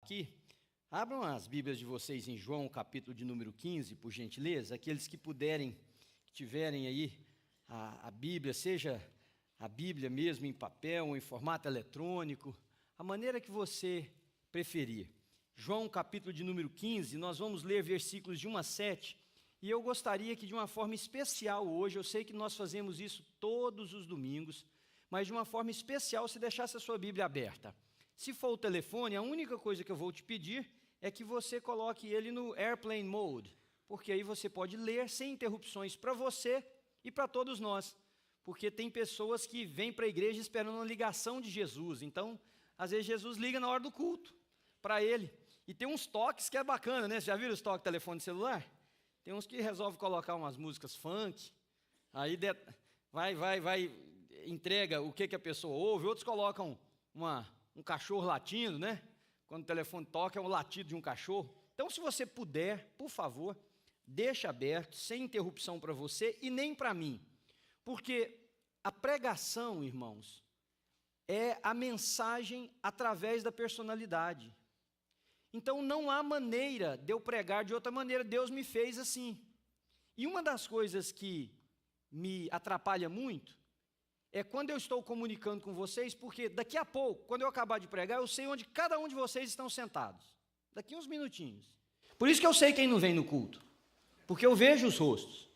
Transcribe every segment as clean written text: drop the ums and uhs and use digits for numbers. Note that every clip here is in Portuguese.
Aqui, abram as Bíblias de vocês em João, capítulo de número 15, por gentileza. Aqueles que puderem, que tiverem aí a Bíblia, seja a Bíblia mesmo em papel ou em formato eletrônico, a maneira que você preferir. João, capítulo de número 15, nós vamos ler versículos de 1 a 7, e eu gostaria que de uma forma especial hoje, eu sei que nós fazemos isso todos os domingos, mas de uma forma especial você deixasse a sua Bíblia aberta. Se for o telefone, a única coisa que eu vou te pedir é que você coloque ele no Airplane Mode, porque aí você pode ler sem interrupções para você e para todos nós, porque tem pessoas que vêm para a igreja esperando uma ligação de Jesus, então, às vezes Jesus liga na hora do culto para ele, e tem uns toques que é bacana, né? Você já viram os toques de telefone celular? Tem uns que resolvem colocar umas músicas funk, aí entrega o que a pessoa ouve, outros colocam um cachorro latindo, né? Quando o telefone toca, é um latido de um cachorro. Então, se você puder, por favor, deixa aberto, sem interrupção para você e nem para mim. Porque a pregação, irmãos, é a mensagem através da personalidade. Então, não há maneira de eu pregar de outra maneira, Deus me fez assim. E uma das coisas que me atrapalha muito é quando eu estou comunicando com vocês, porque daqui a pouco, quando eu acabar de pregar, eu sei onde cada um de vocês estão sentados. Daqui uns minutinhos. Por isso que eu sei quem não vem no culto, porque eu vejo os rostos.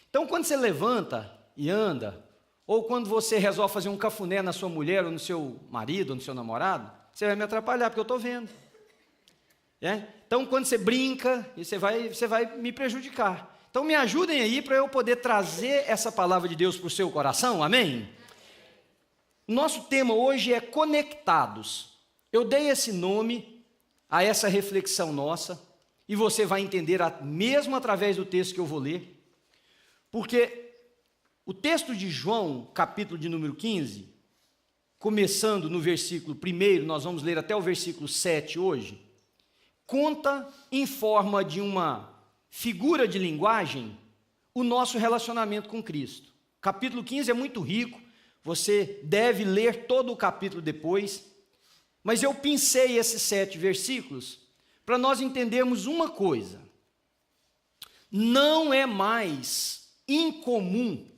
Então, quando você levanta e anda, ou quando você resolve fazer um cafuné na sua mulher, ou no seu marido, ou no seu namorado, você vai me atrapalhar, porque eu estou vendo. Então, quando você brinca, você vai me prejudicar. Então, me ajudem aí para eu poder trazer essa palavra de Deus para o seu coração, amém? Nosso tema hoje é conectados. Eu dei esse nome a essa reflexão nossa, e você vai entender mesmo através do texto que eu vou ler, porque o texto de João, capítulo de número 15, começando no versículo 1, nós vamos ler até o versículo 7 hoje, conta em forma de uma figura de linguagem o nosso relacionamento com Cristo. O capítulo 15 é muito rico, você deve ler todo o capítulo depois, mas eu pincei esses 7 versículos para nós entendermos uma coisa. Não é mais incomum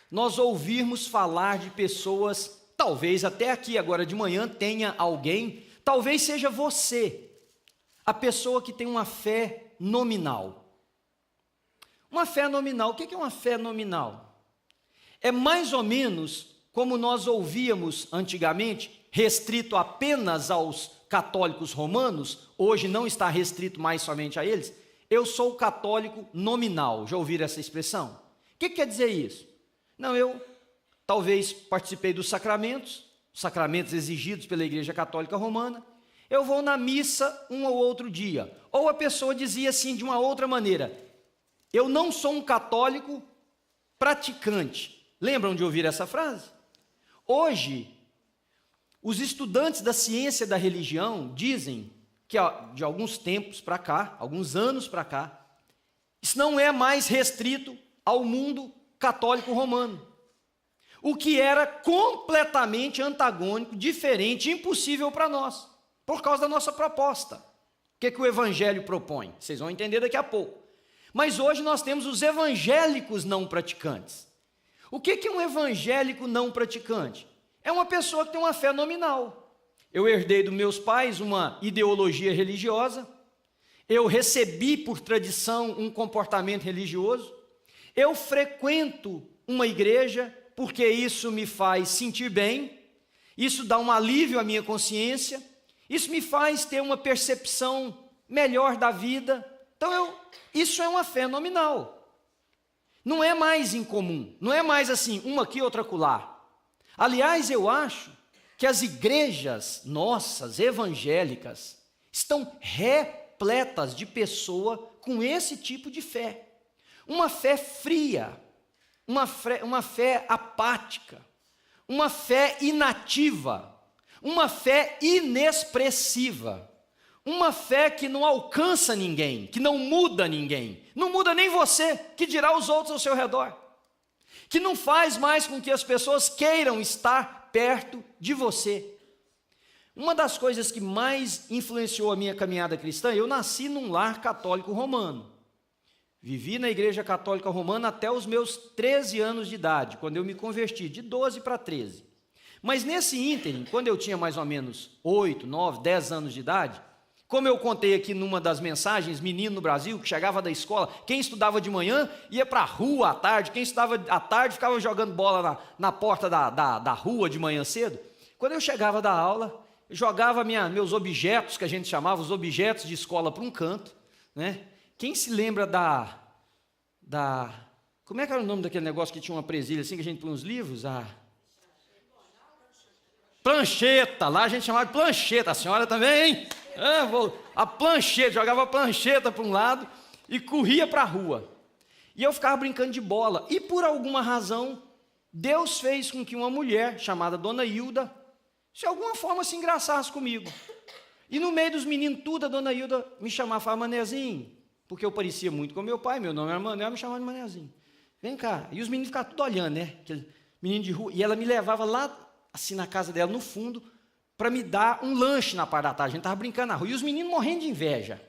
nós ouvirmos falar de pessoas, talvez até aqui agora de manhã tenha alguém, talvez seja você, a pessoa que tem uma fé nominal. Uma fé nominal, o que é uma fé nominal? É mais ou menos como nós ouvíamos antigamente, restrito apenas aos católicos romanos, hoje não está restrito mais somente a eles. Eu sou católico nominal, já ouviram essa expressão? O que quer dizer isso? Não, eu talvez participei dos sacramentos exigidos pela Igreja Católica Romana, eu vou na missa um ou outro dia. Ou a pessoa dizia assim de uma outra maneira, eu não sou um católico praticante. Lembram de ouvir essa frase? Hoje, os estudantes da ciência da religião dizem que de alguns tempos para cá, alguns anos para cá, isso não é mais restrito ao mundo católico romano. O que era completamente antagônico, diferente, impossível para nós, por causa da nossa proposta. O que o Evangelho propõe? Vocês vão entender daqui a pouco. Mas hoje nós temos os evangélicos não praticantes. O que é um evangélico não praticante? É uma pessoa que tem uma fé nominal. Eu herdei dos meus pais uma ideologia religiosa, eu recebi por tradição um comportamento religioso, eu frequento uma igreja porque isso me faz sentir bem, isso dá um alívio à minha consciência, isso me faz ter uma percepção melhor da vida. Então, isso é uma fé nominal. Não é mais incomum, não é mais assim, uma aqui, outra acolá. Aliás, eu acho que as igrejas nossas, evangélicas, estão repletas de pessoas com esse tipo de fé. Uma fé fria, uma fé apática, uma fé inativa, uma fé inexpressiva, uma fé que não alcança ninguém, que não muda ninguém, não muda nem você, que dirá os outros ao seu redor, que não faz mais com que as pessoas queiram estar perto de você. Uma das coisas que mais influenciou a minha caminhada cristã, eu nasci num lar católico romano. Vivi na igreja católica romana até os meus 13 anos de idade, quando eu me converti, de 12 para 13. Mas nesse ínterim, quando eu tinha mais ou menos 8, 9, 10 anos de idade, como eu contei aqui numa das mensagens, menino no Brasil, que chegava da escola, quem estudava de manhã ia para a rua à tarde, quem estudava à tarde ficava jogando bola na porta da rua de manhã cedo. Quando eu chegava da aula, eu jogava meus objetos, que a gente chamava os objetos de escola, para um canto, né? Quem se lembra como é que era o nome daquele negócio que tinha uma presilha assim, que a gente põe uns livros? Plancheta, lá a gente chamava de plancheta, a senhora também, hein? A plancheta, jogava a plancheta para um lado e corria para a rua. E eu ficava brincando de bola. E por alguma razão, Deus fez com que uma mulher chamada Dona Hilda, de alguma forma se engraçasse comigo. E no meio dos meninos tudo, a Dona Hilda me chamava, falava, Manezinho, porque eu parecia muito com meu pai, meu nome era Mané, ela me chamava de Manezinho. Vem cá. E os meninos ficavam tudo olhando, né? Aquele menino de rua. E ela me levava lá, assim, na casa dela, no fundo, para me dar um lanche na parte da tarde. A gente estava brincando na rua. E os meninos morrendo de inveja.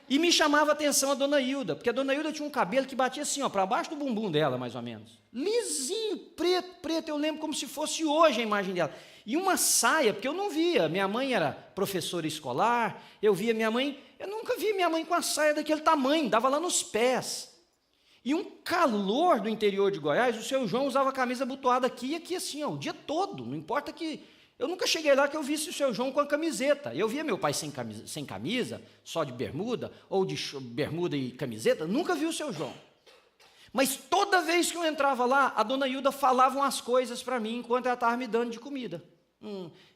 E me chamava a atenção a Dona Hilda, porque a Dona Hilda tinha um cabelo que batia assim, ó, para baixo do bumbum dela, mais ou menos. Lisinho, preto, eu lembro como se fosse hoje a imagem dela. E uma saia, porque eu não via. Minha mãe era professora escolar, eu via minha mãe, eu nunca vi minha mãe com a saia daquele tamanho, dava lá nos pés. E um calor do interior de Goiás, o seu João usava a camisa abotoada aqui e aqui assim, ó, o dia todo, não importa que... Eu nunca cheguei lá que eu visse o seu João com a camiseta. Eu via meu pai sem camisa, só de bermuda, ou de bermuda e camiseta, nunca vi o seu João. Mas toda vez que eu entrava lá, a Dona Hilda falava umas coisas para mim, enquanto ela estava me dando de comida.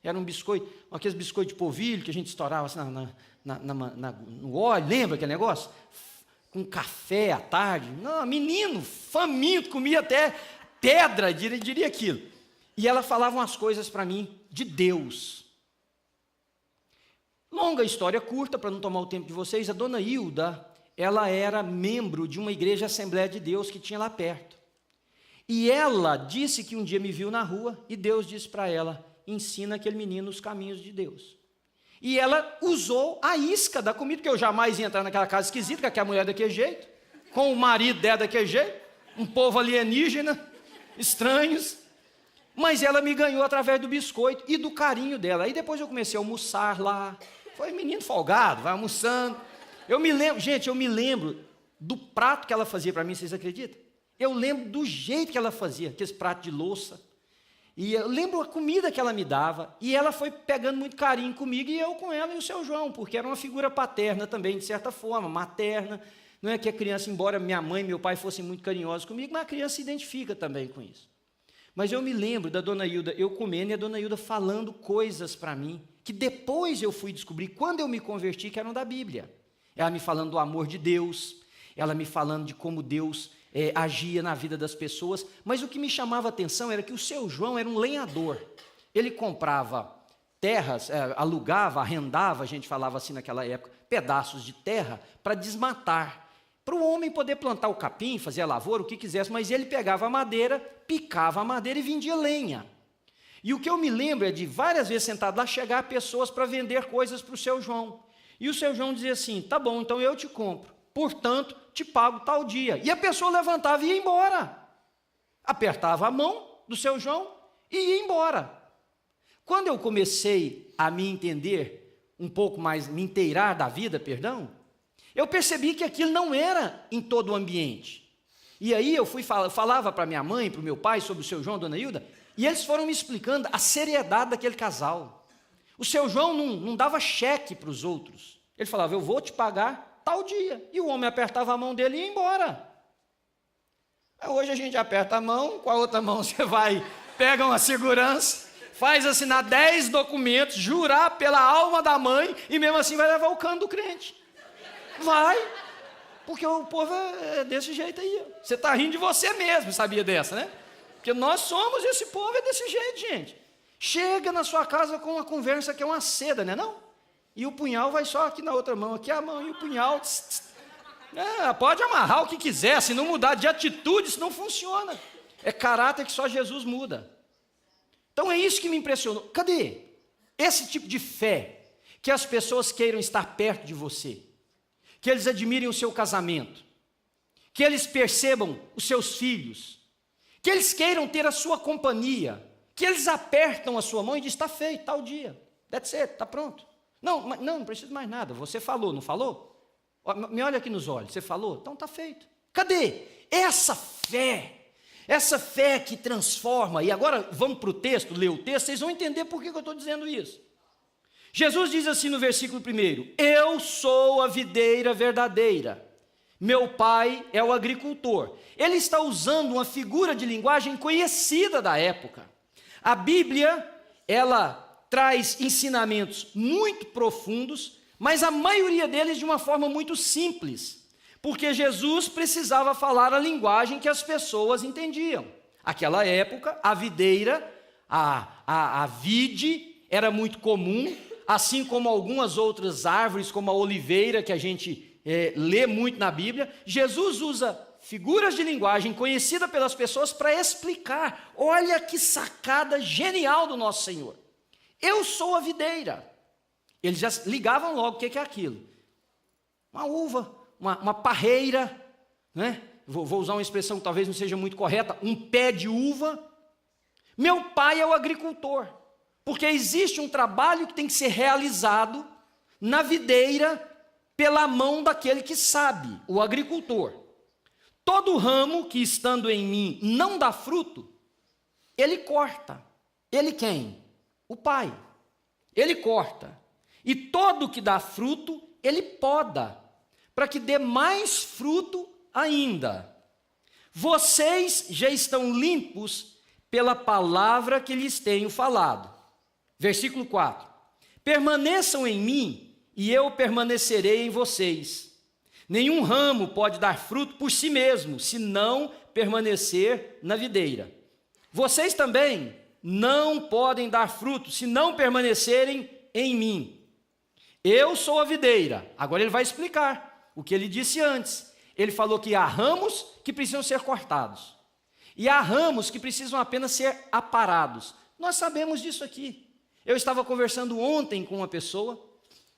Era um biscoito, aqueles biscoitos de polvilho que a gente estourava assim no óleo, lembra aquele negócio? Com café à tarde. Não, menino, faminto, comia até pedra, diria aquilo. E ela falava umas coisas para mim de Deus. Longa história curta, para não tomar o tempo de vocês, a Dona Hilda, ela era membro de uma igreja Assembleia de Deus que tinha lá perto. E ela disse que um dia me viu na rua e Deus disse para ela, ensina aquele menino os caminhos de Deus. E ela usou a isca da comida, porque eu jamais ia entrar naquela casa esquisita, com aquela mulher daquele jeito, com o marido dela daquele jeito, um povo alienígena, estranhos. Mas ela me ganhou através do biscoito e do carinho dela. Aí depois eu comecei a almoçar lá. Foi menino folgado, vai almoçando. Eu me lembro do prato que ela fazia para mim, vocês acreditam? Eu lembro do jeito que ela fazia, aqueles pratos de louça. E eu lembro a comida que ela me dava. E ela foi pegando muito carinho comigo e eu com ela e o seu João, porque era uma figura paterna também, de certa forma, materna. Não é que a criança, embora minha mãe e meu pai fossem muito carinhosos comigo, mas a criança se identifica também com isso. Mas eu me lembro da Dona Hilda, eu comendo e a Dona Hilda falando coisas para mim, que depois eu fui descobrir, quando eu me converti, que eram da Bíblia. Ela me falando do amor de Deus, ela me falando de como Deus agia na vida das pessoas, mas o que me chamava a atenção era que o seu João era um lenhador. Ele comprava terras, alugava, arrendava, a gente falava assim naquela época, pedaços de terra para desmatar, para o homem poder plantar o capim, fazer a lavoura, o que quisesse, mas ele pegava a madeira, picava a madeira e vendia lenha. E o que eu me lembro é de várias vezes sentado lá, chegar pessoas para vender coisas para o seu João. E o seu João dizia assim, tá bom, então eu te compro, portanto, te pago tal dia. E a pessoa levantava e ia embora. Apertava a mão do seu João e ia embora. Quando eu comecei a me entender um pouco mais, me inteirar da vida, eu percebi que aquilo não era em todo o ambiente. E aí eu falava para minha mãe, para o meu pai, sobre o seu João e a Dona Hilda, e eles foram me explicando a seriedade daquele casal. O seu João não dava cheque para os outros. Ele falava, eu vou te pagar tal dia. E o homem apertava a mão dele e ia embora. Hoje a gente aperta a mão, com a outra mão você vai, pega uma segurança, faz assinar 10 documentos, jurar pela alma da mãe, e mesmo assim vai levar o cano do crente. Vai, porque o povo é desse jeito aí. Você está rindo de você mesmo, sabia dessa, né? Porque nós somos, esse povo é desse jeito, gente. Chega na sua casa com uma conversa que é uma seda, né não? E o punhal vai só aqui na outra mão, aqui a mão e o punhal. Pode amarrar o que quiser, se não mudar de atitude, isso não funciona. É caráter que só Jesus muda. Então é isso que me impressionou. Cadê? esse tipo de fé, que as pessoas queiram estar perto de você, que eles admirem o seu casamento, que eles percebam os seus filhos, que eles queiram ter a sua companhia, que eles apertam a sua mão e dizem, está feito, tal dia, that's it, está pronto. Não precisa mais nada, você falou, não falou? Me olha aqui nos olhos, você falou? Então está feito. Cadê? Essa fé que transforma, e agora vamos para o texto, ler o texto, vocês vão entender por que eu estou dizendo isso. Jesus diz assim no versículo 1, eu sou a videira verdadeira, meu pai é o agricultor. Ele está usando uma figura de linguagem conhecida da época. A Bíblia, ela traz ensinamentos muito profundos, mas a maioria deles de uma forma muito simples, porque Jesus precisava falar a linguagem que as pessoas entendiam. Naquela época, a videira, a vide, era muito comum, assim como algumas outras árvores, como a oliveira, que a gente lê muito na Bíblia. Jesus usa figuras de linguagem conhecida pelas pessoas para explicar. Olha que sacada genial do nosso Senhor. Eu sou a videira. Eles já ligavam logo o que é aquilo. Uma uva, uma parreira, né? Vou usar uma expressão que talvez não seja muito correta, um pé de uva. Meu pai é o agricultor, porque existe um trabalho que tem que ser realizado na videira pela mão daquele que sabe, o agricultor. Todo ramo que estando em mim não dá fruto, ele corta. Ele quem? O pai. Ele corta. E todo que dá fruto, ele poda, para que dê mais fruto ainda. Vocês já estão limpos pela palavra que lhes tenho falado. Versículo 4. Permaneçam em mim, e eu permanecerei em vocês. Nenhum ramo pode dar fruto por si mesmo, se não permanecer na videira. Vocês também não podem dar fruto, se não permanecerem em mim. Eu sou a videira. Agora ele vai explicar o que ele disse antes. Ele falou que há ramos que precisam ser cortados, e há ramos que precisam apenas ser aparados. Nós sabemos disso aqui. Eu estava conversando ontem com uma pessoa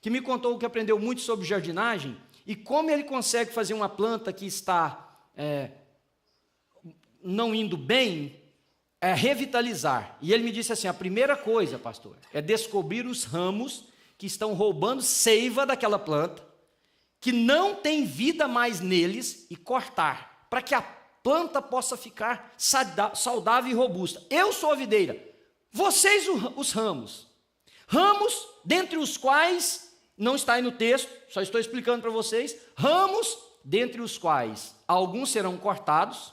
que me contou que aprendeu muito sobre jardinagem e como ele consegue fazer uma planta que está não indo bem, revitalizar. E ele me disse assim, a primeira coisa, pastor, é descobrir os ramos que estão roubando seiva daquela planta, que não tem vida mais neles, e cortar, para que a planta possa ficar saudável e robusta. Eu sou a videira, vocês os ramos. Ramos, dentre os quais, não está aí no texto, só estou explicando para vocês, ramos, dentre os quais alguns serão cortados,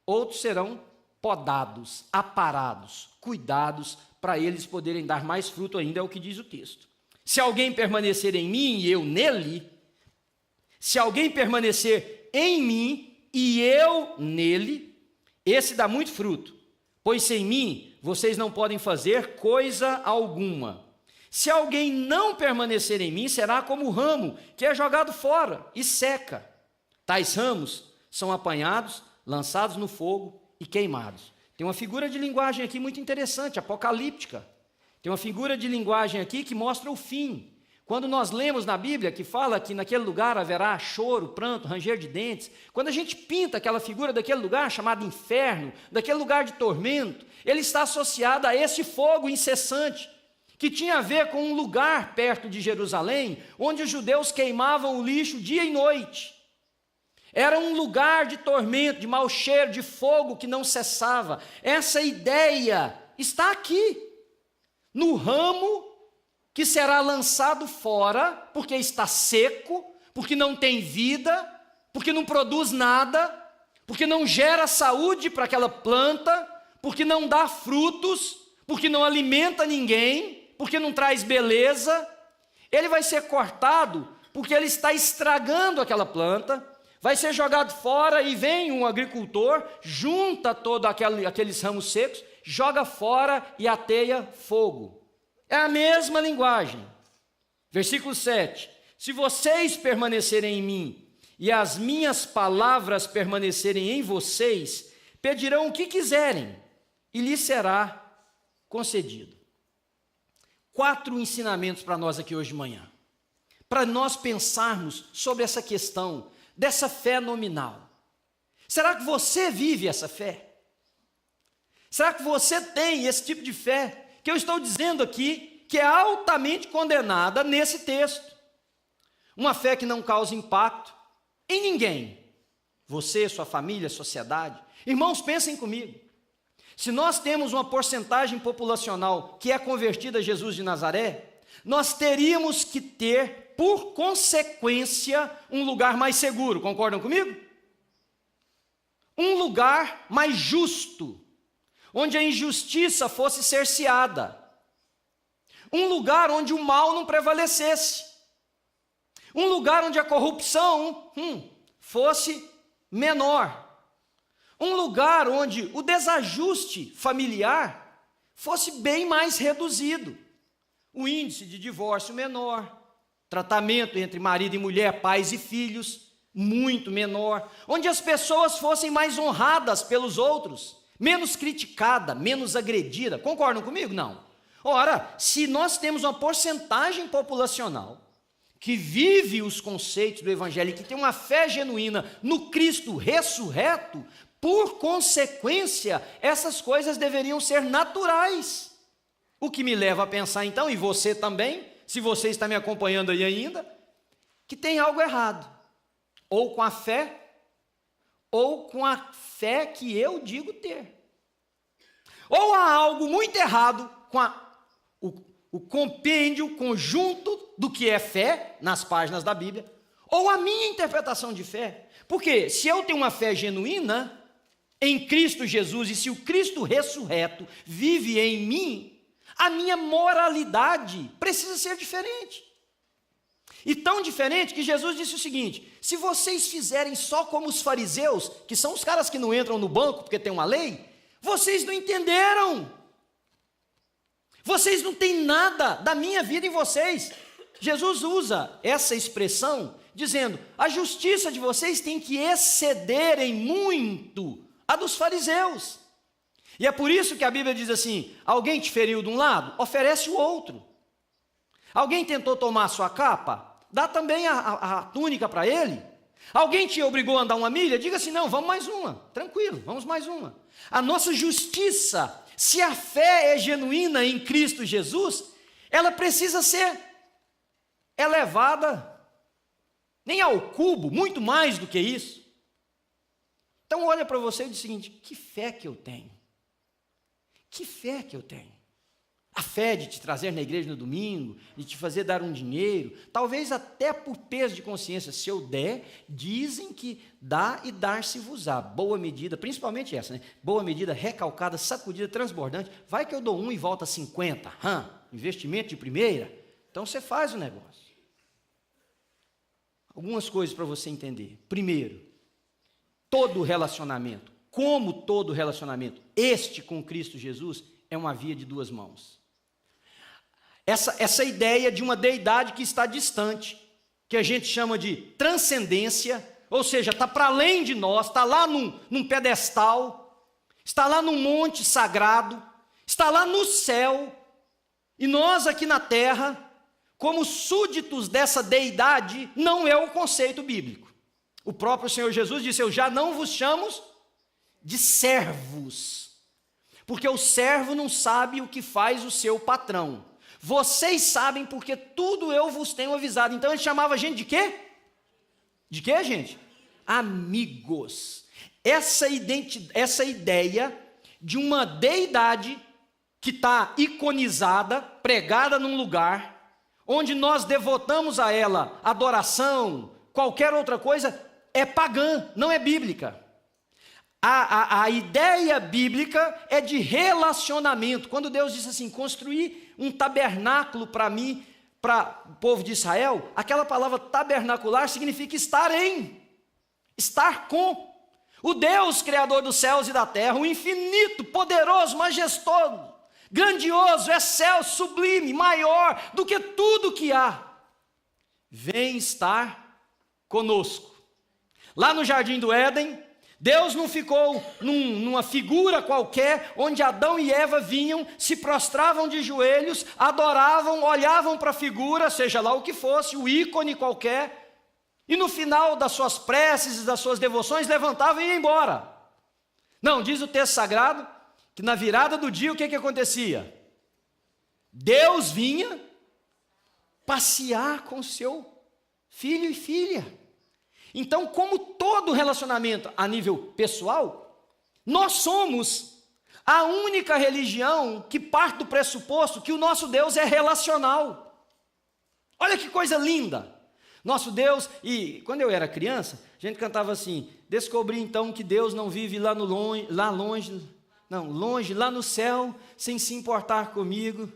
outros serão podados, aparados, cuidados, para eles poderem dar mais fruto ainda, é o que diz o texto. Se alguém permanecer em mim e eu nele, se alguém permanecer em mim e eu nele, esse dá muito fruto, pois sem mim vocês não podem fazer coisa alguma. Se alguém não permanecer em mim, será como o ramo que é jogado fora e seca. Tais ramos são apanhados, lançados no fogo e queimados. Tem uma figura de linguagem aqui muito interessante, apocalíptica. Tem uma figura de linguagem aqui que mostra o fim. Quando nós lemos na Bíblia que fala que naquele lugar haverá choro, pranto, ranger de dentes, quando a gente pinta aquela figura daquele lugar chamado inferno, daquele lugar de tormento, ele está associado a esse fogo incessante, que tinha a ver com um lugar perto de Jerusalém, onde os judeus queimavam o lixo dia e noite. Era um lugar de tormento, de mau cheiro, de fogo que não cessava. Essa ideia está aqui, no ramo que será lançado fora, porque está seco, porque não tem vida, porque não produz nada, porque não gera saúde para aquela planta, porque não dá frutos, porque não alimenta ninguém, porque não traz beleza. Ele vai ser cortado porque ele está estragando aquela planta, vai ser jogado fora e vem um agricultor, junta todos aqueles ramos secos, joga fora e ateia fogo. É a mesma linguagem. Versículo 7. Se vocês permanecerem em mim e as minhas palavras permanecerem em vocês, pedirão o que quiserem e lhes será concedido. 4 ensinamentos para nós aqui hoje de manhã, para nós pensarmos sobre essa questão dessa fé nominal. Será que você vive essa fé? Será que você tem esse tipo de fé que eu estou dizendo aqui, que é altamente condenada nesse texto? Uma fé que não causa impacto em ninguém. Você, sua família, sociedade. Irmãos, pensem comigo. Se nós temos uma porcentagem populacional que é convertida a Jesus de Nazaré, nós teríamos que ter, por consequência, um lugar mais seguro. Concordam comigo? Um lugar mais justo, onde a injustiça fosse cerceada. Um lugar onde o mal não prevalecesse. Um lugar onde a corrupção fosse menor. Um lugar onde o desajuste familiar fosse bem mais reduzido. O índice de divórcio menor. Tratamento entre marido e mulher, pais e filhos, muito menor. Onde as pessoas fossem mais honradas pelos outros. Menos criticada, menos agredida. Concordam comigo? Não. Ora, se nós temos uma porcentagem populacional que vive os conceitos do Evangelho, que tem uma fé genuína no Cristo ressurreto, por consequência, essas coisas deveriam ser naturais. O que me leva a pensar então, e você também, se você está me acompanhando aí ainda, que tem algo errado. Ou com a fé, ou com a fé que eu digo ter. Ou há algo muito errado com o compêndio, o conjunto do que é fé, nas páginas da Bíblia, ou a minha interpretação de fé. Porque se eu tenho uma fé genuína em Cristo Jesus, e se o Cristo ressurreto vive em mim, a minha moralidade precisa ser diferente. E tão diferente que Jesus disse o seguinte: se vocês fizerem só como os fariseus, que são os caras que não entram no banco porque tem uma lei, vocês não entenderam. Vocês não têm nada da minha vida em vocês. Jesus usa essa expressão dizendo: a justiça de vocês tem que exceder em muito a dos fariseus. E é por isso que a Bíblia diz assim: alguém te feriu de um lado, oferece o outro. Alguém tentou tomar a sua capa, dá também a túnica para ele. Alguém te obrigou a andar 1 milha, diga assim: não, vamos mais uma, tranquilo, vamos mais uma. A nossa justiça, se a fé é genuína em Cristo Jesus, ela precisa ser elevada, nem ao cubo, muito mais do que isso. Então olha para você e diz o seguinte: que fé que eu tenho? Que fé que eu tenho? A fé de te trazer na igreja no domingo, de te fazer dar um dinheiro, talvez até por peso de consciência, se eu der, dizem que dá e dar-se-vos-á. Boa medida, principalmente essa, né? Boa medida, recalcada, sacudida, transbordante. Vai que eu dou 1 e volta 50. Investimento de primeira. Então você faz o negócio. Algumas coisas para você entender. Primeiro, todo relacionamento, como todo relacionamento, este com Cristo Jesus, é uma via de 2 mãos. Essa ideia de uma deidade que está distante, que a gente chama de transcendência, ou seja, está para além de nós, está lá num pedestal, está lá num monte sagrado, está lá no céu, e nós aqui na terra, como súditos dessa deidade, não é o conceito bíblico. O próprio Senhor Jesus disse: eu já não vos chamo de servos, porque o servo não sabe o que faz o seu patrão. Vocês sabem porque tudo eu vos tenho avisado. Então ele chamava a gente de quê? De quê, gente? Amigos. Essa ideia de uma deidade que está iconizada, pregada num lugar, onde nós devotamos a ela adoração, qualquer outra coisa, é pagã, não é bíblica. A ideia bíblica é de relacionamento. Quando Deus disse assim: construir um tabernáculo para mim, para o povo de Israel, aquela palavra tabernacular significa estar em, estar com. O Deus criador dos céus e da terra, o infinito, poderoso, majestoso, grandioso, excelso, sublime, maior do que tudo que há, vem estar conosco. Lá no Jardim do Éden, Deus não ficou numa figura qualquer, onde Adão e Eva vinham, se prostravam de joelhos, adoravam, olhavam para a figura, seja lá o que fosse, o ícone qualquer, e no final das suas preces e das suas devoções, levantavam e iam embora. Não, diz o texto sagrado, que na virada do dia, o que acontecia? Deus vinha passear com seu filho e filha. Então, como todo relacionamento a nível pessoal, nós somos a única religião que parte do pressuposto que o nosso Deus é relacional. Olha que coisa linda! Nosso Deus, e quando eu era criança, a gente cantava assim: descobri então que Deus não vive longe, lá no céu, sem se importar comigo.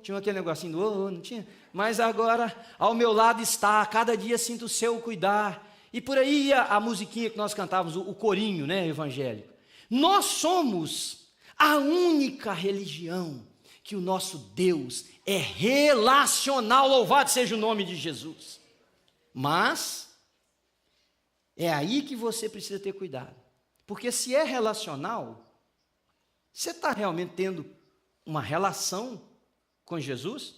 Tinha aquele negocinho do não tinha? Mas agora ao meu lado está, cada dia sinto o seu cuidar. E por aí a musiquinha que nós cantávamos, o corinho, né, evangélico. Nós somos a única religião que o nosso Deus é relacional, louvado seja o nome de Jesus. Mas é aí que você precisa ter cuidado. Porque se é relacional, você está realmente tendo uma relação com Jesus?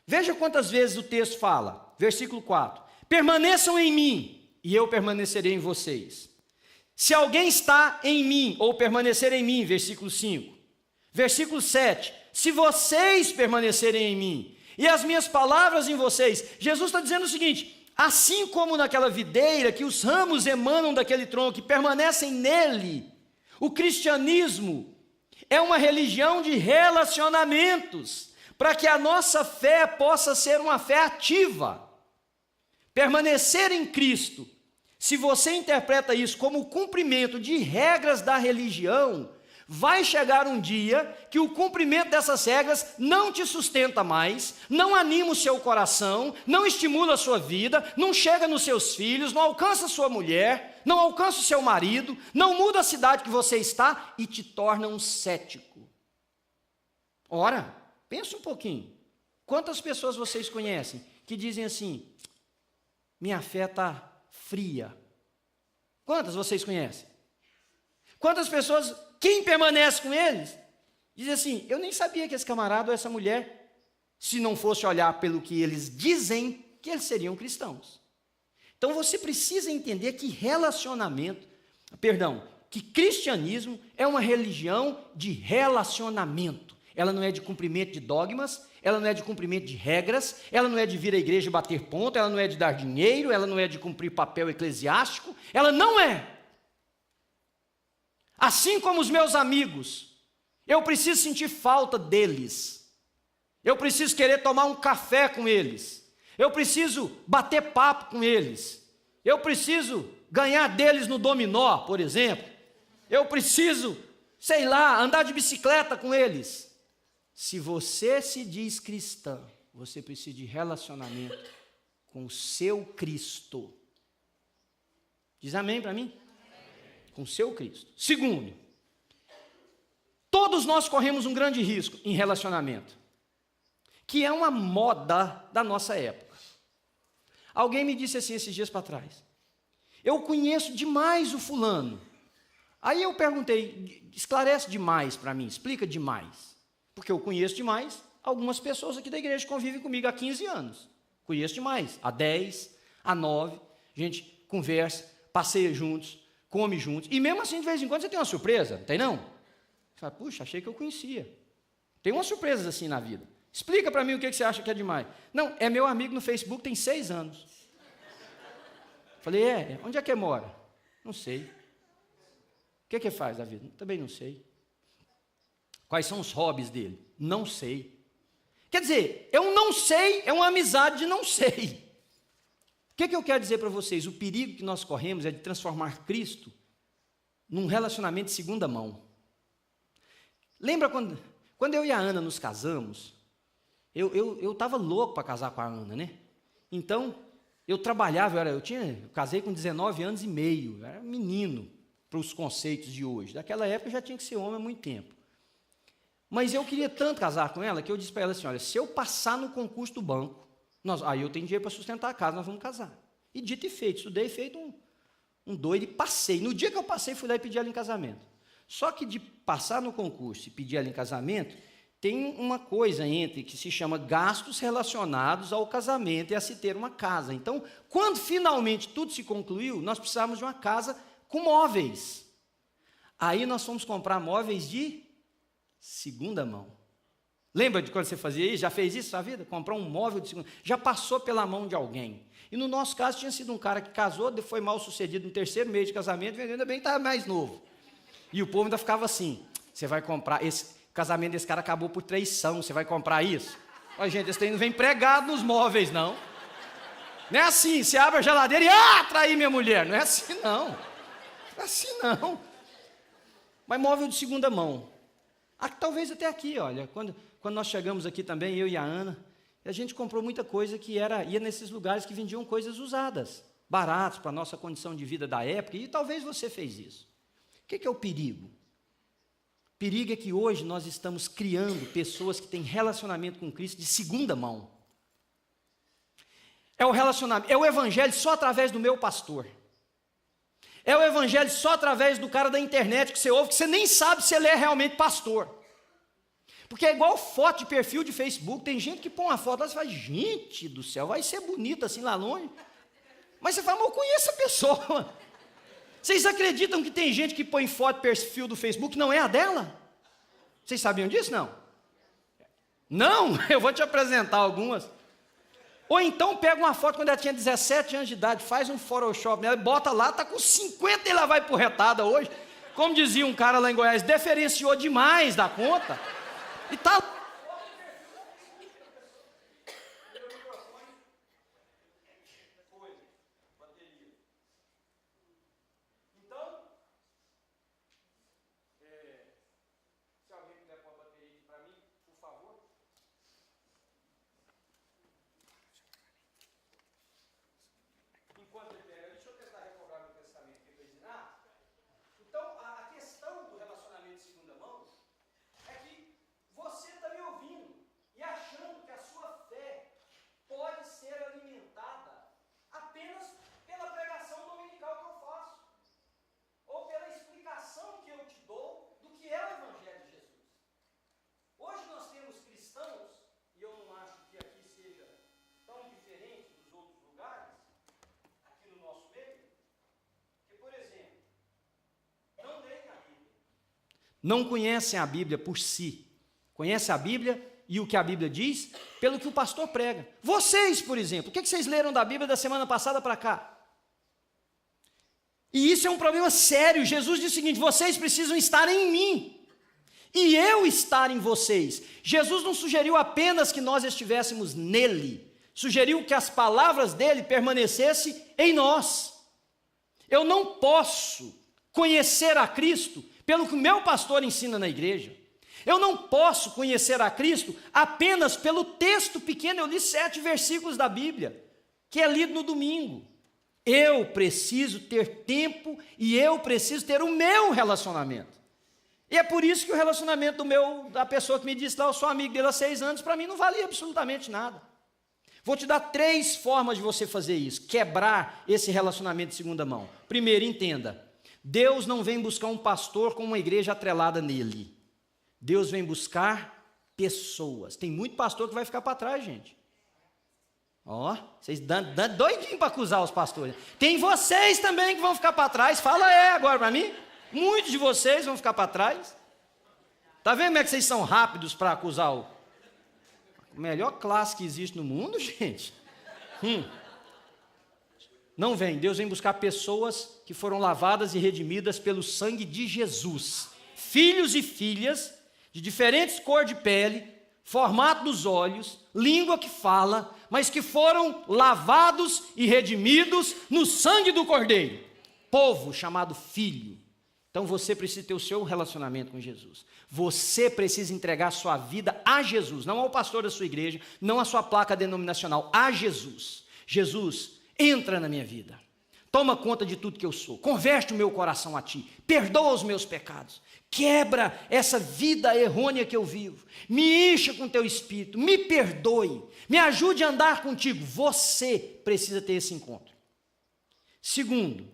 Veja quantas vezes o texto fala, versículo 4: permaneçam em mim, e eu permanecerei em vocês. Se alguém está em mim, ou permanecer em mim, versículo 5. Versículo 7, se vocês permanecerem em mim, e as minhas palavras em vocês. Jesus está dizendo o seguinte: assim como naquela videira, que os ramos emanam daquele tronco e permanecem nele, o cristianismo é uma religião de relacionamentos, para que a nossa fé possa ser uma fé ativa. Permanecer em Cristo, se você interpreta isso como o cumprimento de regras da religião, vai chegar um dia que o cumprimento dessas regras não te sustenta mais, não anima o seu coração, não estimula a sua vida, não chega nos seus filhos, não alcança a sua mulher, não alcança o seu marido, não muda a cidade que você está e te torna um cético. Ora, pensa um pouquinho. Quantas pessoas vocês conhecem que dizem assim: minha fé está fria? Quantas vocês conhecem? Quantas pessoas, quem permanece com eles, diz assim: eu nem sabia que esse camarada ou essa mulher, se não fosse olhar pelo que eles dizem, que eles seriam cristãos. Então você precisa entender que que cristianismo é uma religião de relacionamento. Ela não é de cumprimento de dogmas, ela não é de cumprimento de regras, ela não é de vir à igreja e bater ponto, ela não é de dar dinheiro, ela não é de cumprir papel eclesiástico, ela não é. Assim como os meus amigos, eu preciso sentir falta deles, eu preciso querer tomar um café com eles, eu preciso bater papo com eles, eu preciso ganhar deles no dominó, por exemplo, eu preciso, sei lá, andar de bicicleta com eles. Se você se diz cristã, você precisa de relacionamento com o seu Cristo. Diz amém para mim? Com o seu Cristo. Segundo, todos nós corremos um grande risco em relacionamento, que é uma moda da nossa época. Alguém me disse assim esses dias para trás: eu conheço demais o fulano. Aí eu perguntei: esclarece demais para mim, explica demais. Porque eu conheço demais algumas pessoas aqui da igreja que convivem comigo há 15 anos. Conheço demais, há 10, há 9, a gente conversa, passeia juntos, come juntos, e mesmo assim de vez em quando você tem uma surpresa, não tem não? Você fala: puxa, achei que eu conhecia. Tem umas surpresas assim na vida. Explica para mim o que você acha que é demais. Não, é meu amigo no Facebook, tem 6 anos. Falei: onde é que mora? Não sei. O que faz da vida? Também não sei. Quais são os hobbies dele? Não sei. Quer dizer, eu não sei, é uma amizade de não sei. O que eu quero dizer para vocês? O perigo que nós corremos é de transformar Cristo num relacionamento de segunda mão. Lembra quando eu e a Ana nos casamos? Eu estava louco para casar com a Ana, né? Então, eu trabalhava, eu casei com 19 anos e meio, eu era menino para os conceitos de hoje. Daquela época eu já tinha que ser homem há muito tempo. Mas eu queria tanto casar com ela que eu disse para ela assim: olha, se eu passar no concurso do banco, aí eu tenho dinheiro para sustentar a casa, nós vamos casar. E dito e feito, estudei feito um doido, e passei. No dia que eu passei, fui lá e pedi ela em casamento. Só que de passar no concurso e pedir ela em casamento, tem uma coisa entre que se chama gastos relacionados ao casamento e a se ter uma casa. Então, quando finalmente tudo se concluiu, nós precisávamos de uma casa com móveis. Aí nós fomos comprar móveis de segunda mão. Lembra de quando você fazia isso? Já fez isso na vida? Comprar um móvel de segunda? Já passou pela mão de alguém. E no nosso caso tinha sido um cara que casou, foi mal sucedido no terceiro mês de casamento, ainda bem que estava mais novo. E o povo ainda ficava assim, você vai comprar, o casamento desse cara acabou por traição, você vai comprar isso? Olha, gente, esse trem não vem pregado nos móveis, não. Não é assim, você abre a geladeira e, traí minha mulher. Não é assim, não. Não é assim, não. Mas móvel de segunda mão. Talvez até aqui, olha, quando nós chegamos aqui também, eu e a Ana, a gente comprou muita coisa que ia nesses lugares que vendiam coisas usadas, baratos para a nossa condição de vida da época, e talvez você fez isso. O que é o perigo? O perigo é que hoje nós estamos criando pessoas que têm relacionamento com Cristo de segunda mão. É o relacionamento, é o evangelho só através do meu pastor. É o evangelho só através do cara da internet que você ouve, que você nem sabe se ele é realmente pastor. Porque é igual foto de perfil de Facebook, tem gente que põe uma foto lá e fala, gente do céu, vai ser bonita assim lá longe. Mas você fala, mas eu conheço a pessoa. Vocês acreditam que tem gente que põe foto de perfil do Facebook que não é a dela? Vocês sabiam disso, não? Não? Eu vou te apresentar algumas. Ou então pega uma foto quando ela tinha 17 anos de idade, faz um Photoshop nela, bota lá, está com 50 e ela vai por retada hoje. Como dizia um cara lá em Goiás, diferenciou demais da conta. E tá... Então, se alguém puder pôr a bateria aqui para mim, por favor. Enquanto ele pega, deixa eu tentar recobrar meu pensamento aqui para ensinar. Então, a questão do relacionamento de segunda mão é que você está me ouvindo e achando que a sua fé pode ser alimentada apenas pela pregação dominical que eu faço, ou pela explicação que eu te dou do que é o Evangelho de Jesus. Hoje nós temos cristãos, e eu não acho que aqui seja tão diferente dos outros lugares, aqui no nosso meio, que, por exemplo, não leem a Bíblia. Não conhecem a Bíblia por si. Conhecem a Bíblia e o que a Bíblia diz pelo que o pastor prega. Vocês, por exemplo, o que vocês leram da Bíblia da semana passada para cá? E isso é um problema sério. Jesus diz o seguinte, vocês precisam estar em mim e eu estar em vocês. Jesus não sugeriu apenas que nós estivéssemos nele, sugeriu que as palavras dele permanecessem em nós. Eu não posso conhecer a Cristo pelo que o meu pastor ensina na igreja. Eu não posso conhecer a Cristo apenas pelo texto pequeno, eu li 7 versículos da Bíblia, que é lido no domingo. Eu preciso ter tempo e eu preciso ter o meu relacionamento. E é por isso que o relacionamento da pessoa que me disse lá, eu sou amigo dele há 6 anos, para mim não valia absolutamente nada. Vou te dar 3 formas de você fazer isso, quebrar esse relacionamento de segunda mão. Primeiro, entenda, Deus não vem buscar um pastor com uma igreja atrelada nele. Deus vem buscar pessoas. Tem muito pastor que vai ficar para trás, gente. Vocês dão doidinho para acusar os pastores. Tem vocês também que vão ficar para trás. Fala agora para mim. Muitos de vocês vão ficar para trás. Tá vendo como é que vocês são rápidos para acusar o melhor classe que existe no mundo, gente? Não vem. Deus vem buscar pessoas que foram lavadas e redimidas pelo sangue de Jesus. Filhos e filhas de diferentes cor de pele, formato dos olhos, língua que fala, mas que foram lavados e redimidos no sangue do Cordeiro. Povo chamado filho. Então você precisa ter o seu relacionamento com Jesus. Você precisa entregar sua vida a Jesus, não ao pastor da sua igreja, não à sua placa denominacional, a Jesus. Jesus, entra na minha vida. Toma conta de tudo que eu sou. Converte o meu coração a ti. Perdoa os meus pecados. Quebra essa vida errônea que eu vivo. Me encha com teu espírito. Me perdoe. Me ajude a andar contigo. Você precisa ter esse encontro. Segundo,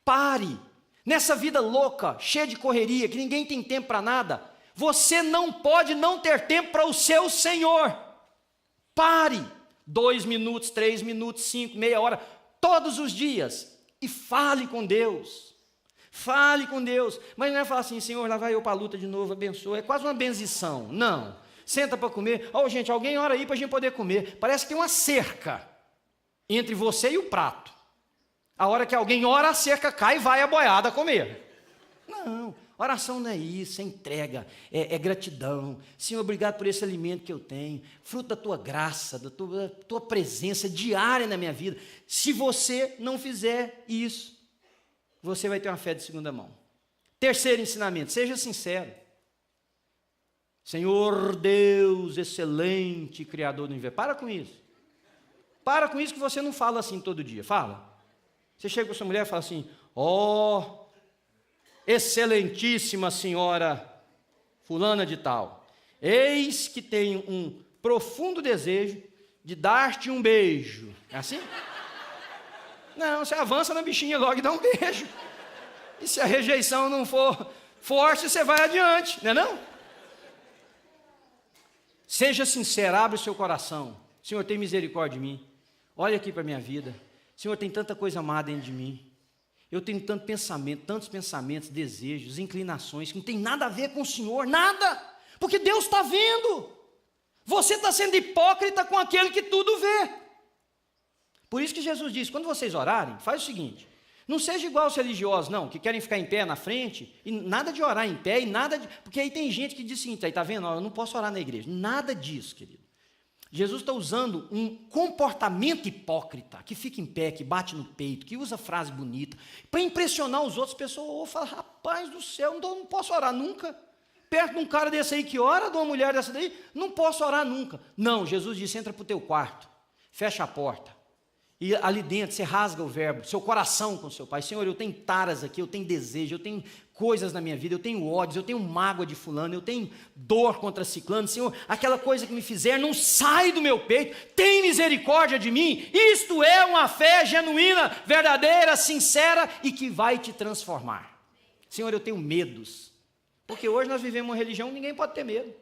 Pare. Nessa vida louca, cheia de correria, que ninguém tem tempo para nada, você não pode não ter tempo para o seu Senhor. Pare. 2 minutos, 3 minutos, 5, meia hora, todos os dias. E fale com Deus. Fale com Deus. Mas não é falar assim, Senhor, lá vai eu para a luta de novo, abençoa. É quase uma benzição. Não. Senta para comer. Gente, alguém ora aí para a gente poder comer. Parece que tem uma cerca entre você e o prato. A hora que alguém ora, a cerca cai e vai a boiada comer. Não, oração não é isso, é entrega, é gratidão. Senhor, obrigado por esse alimento que eu tenho, fruto da tua graça, da tua presença diária na minha vida. Se você não fizer isso, você vai ter uma fé de segunda mão. Terceiro ensinamento, seja sincero. Senhor Deus, excelente Criador do universo. Para com isso. Para com isso que você não fala assim todo dia, fala. Você chega para sua mulher e fala assim, excelentíssima senhora fulana de tal, eis que tenho um profundo desejo de dar-te um beijo. É assim? Não, você avança na bichinha logo e dá um beijo. E se a rejeição não for forte, você vai adiante, não é não? Seja sincero, abre o seu coração. Senhor, tem misericórdia de mim. Olha aqui para a minha vida. Senhor, tem tanta coisa má dentro de mim. Eu tenho tanto pensamento, tantos pensamentos, desejos, inclinações, que não tem nada a ver com o Senhor, nada. Porque Deus está vendo. Você está sendo hipócrita com aquele que tudo vê. Por isso que Jesus diz, quando vocês orarem, faz o seguinte, não seja igual aos religiosos, não, que querem ficar em pé na frente, e nada de orar em pé, e nada de... Porque aí tem gente que diz o seguinte, aí está vendo, eu não posso orar na igreja. Nada disso, querido. Jesus está usando um comportamento hipócrita, que fica em pé, que bate no peito, que usa frase bonita, para impressionar os outros. Pessoas ou falam, rapaz do céu, não posso orar nunca. Perto de um cara desse aí que ora, de uma mulher dessa daí, não posso orar nunca. Não, Jesus disse, entra para o teu quarto, fecha a porta, e ali dentro você rasga o verbo, seu coração com o seu pai. Senhor, eu tenho taras aqui, eu tenho desejo, eu tenho coisas na minha vida, eu tenho ódios, eu tenho mágoa de fulano, eu tenho dor contra ciclano. Senhor, aquela coisa que me fizer não sai do meu peito, tem misericórdia de mim. Isto é uma fé genuína, verdadeira, sincera e que vai te transformar. Senhor, eu tenho medos, porque hoje nós vivemos uma religião que ninguém pode ter medo.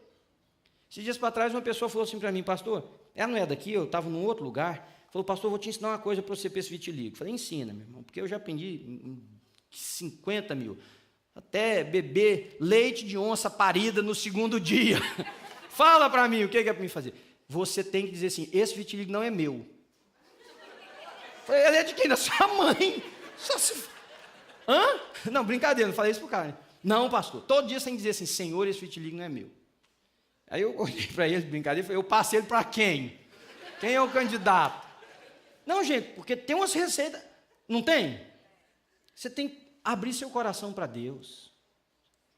Esses dias para trás uma pessoa falou assim para mim, pastor, ela não é daqui, eu estava num outro lugar. Falou, pastor, vou te ensinar uma coisa para você para esse vitiligo. Falei, ensina, meu irmão, porque eu já aprendi 50 mil. Até beber leite de onça parida no segundo dia. Fala para mim, o que é para mim fazer? Você tem que dizer assim, esse vitiligo não é meu. Falei, ele é de quem? Da sua mãe. Hã? Não, brincadeira, não falei isso para o cara. Não, pastor, todo dia você tem que dizer assim, Senhor, esse vitiligo não é meu. Aí eu olhei para ele, brincadeira, falei, eu passei ele para quem? Quem é o candidato? Não, gente, porque tem umas receitas, não tem? Você tem que abrir seu coração para Deus.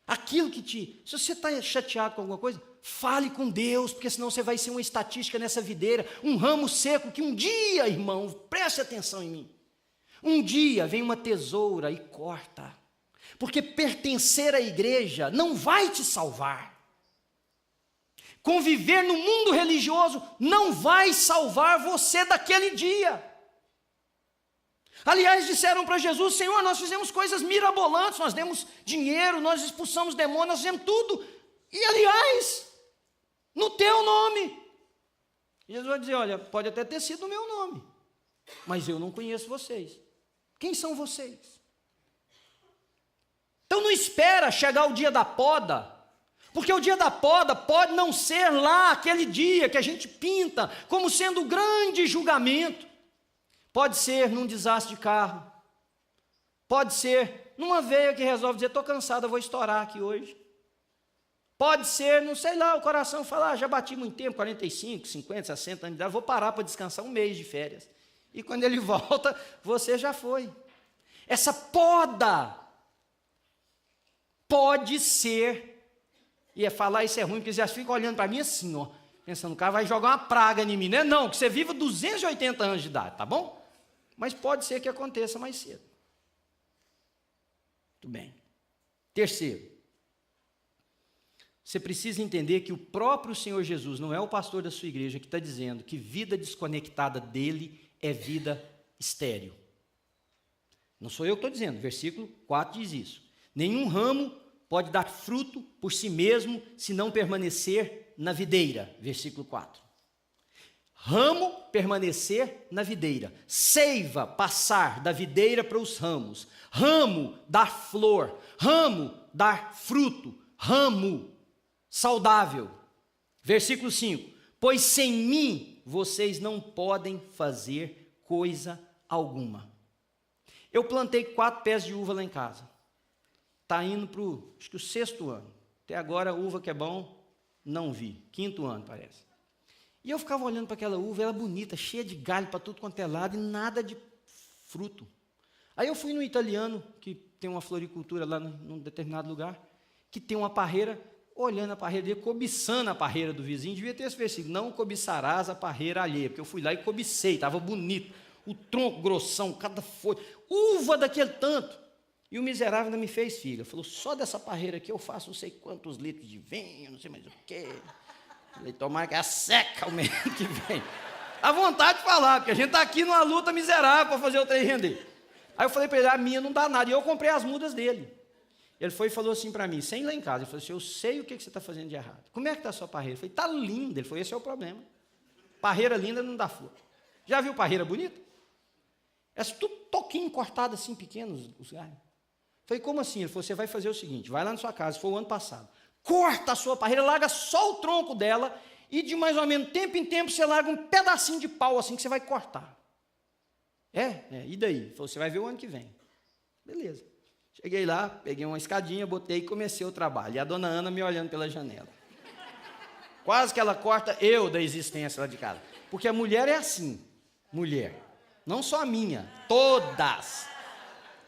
Aquilo que se você está chateado com alguma coisa, fale com Deus, porque senão você vai ser uma estatística nessa videira, um ramo seco que um dia, irmão, preste atenção em mim, um dia vem uma tesoura e corta, porque pertencer à igreja não vai te salvar. Conviver no mundo religioso não vai salvar você daquele dia. Aliás, disseram para Jesus, Senhor, nós fizemos coisas mirabolantes, nós demos dinheiro, nós expulsamos demônios, nós fizemos tudo. E aliás, no teu nome. Jesus vai dizer, olha, pode até ter sido o meu nome, mas eu não conheço vocês. Quem são vocês? Então não espera chegar o dia da poda, porque o dia da poda pode não ser lá aquele dia que a gente pinta como sendo o grande julgamento. Pode ser num desastre de carro. Pode ser numa veia que resolve dizer, estou cansado, eu vou estourar aqui hoje. Pode ser, não sei lá, o coração fala, já bati muito tempo, 45, 50, 60 anos de idade, vou parar para descansar um mês de férias. E quando ele volta, você já foi. Essa poda pode ser... E falar isso é ruim, porque você já fica olhando para mim assim, ó, pensando, o cara vai jogar uma praga em mim, né? Não, que você viva 280 anos de idade, tá bom? Mas pode ser que aconteça mais cedo. Muito bem. Terceiro, você precisa entender que o próprio Senhor Jesus não é o pastor da sua igreja que está dizendo que vida desconectada dele é vida estéril. Não sou eu que estou dizendo, versículo 4 diz isso. Nenhum ramo pode dar fruto por si mesmo se não permanecer na videira, versículo 4. Ramo permanecer na videira, seiva passar da videira para os ramos, ramo dar flor, ramo dar fruto, ramo saudável. Versículo 5, pois sem mim vocês não podem fazer coisa alguma. Eu plantei 4 pés de uva lá em casa, está indo para o 6º ano, até agora a uva que é bom, não vi, 5º ano parece. E eu ficava olhando para aquela uva, ela bonita, cheia de galho para tudo quanto é lado e nada de fruto. Aí eu fui no italiano, que tem uma floricultura lá num determinado lugar, que tem uma parreira, olhando a parreira dele, cobiçando a parreira do vizinho, devia ter esse versículo, não cobiçarás a parreira alheia, porque eu fui lá e cobicei, estava bonito, o tronco grossão, cada folha, uva daquele tanto. E o miserável ainda me fez figa, falou, só dessa parreira aqui eu faço não sei quantos litros de vinho, não sei mais o quê. Falei, tomara que ela seca o mês que vem. A vontade de falar, porque a gente está aqui numa luta miserável para fazer o trem render. Aí eu falei para ele, a minha não dá nada. E eu comprei as mudas dele. Ele foi e falou assim para mim, sem ir lá em casa, ele falou assim, eu sei o que você está fazendo de errado. Como é que está a sua parreira? Eu falei, está linda. Ele falou, esse é o problema. Parreira linda não dá flor. Já viu parreira bonita? É tudo toquinho cortado assim, pequenos os galhos. Eu falei, como assim? Ele falou, você vai fazer o seguinte, vai lá na sua casa, foi o ano passado. Corta a sua parreira, larga só o tronco dela e de mais ou menos tempo em tempo você larga um pedacinho de pau assim que você vai cortar. E daí? Falou, você vai ver o ano que vem. Beleza. Cheguei lá, peguei uma escadinha, botei e comecei o trabalho. E a dona Ana me olhando pela janela. Quase que ela corta eu da existência lá de casa. Porque a mulher é assim, mulher. Não só a minha, todas.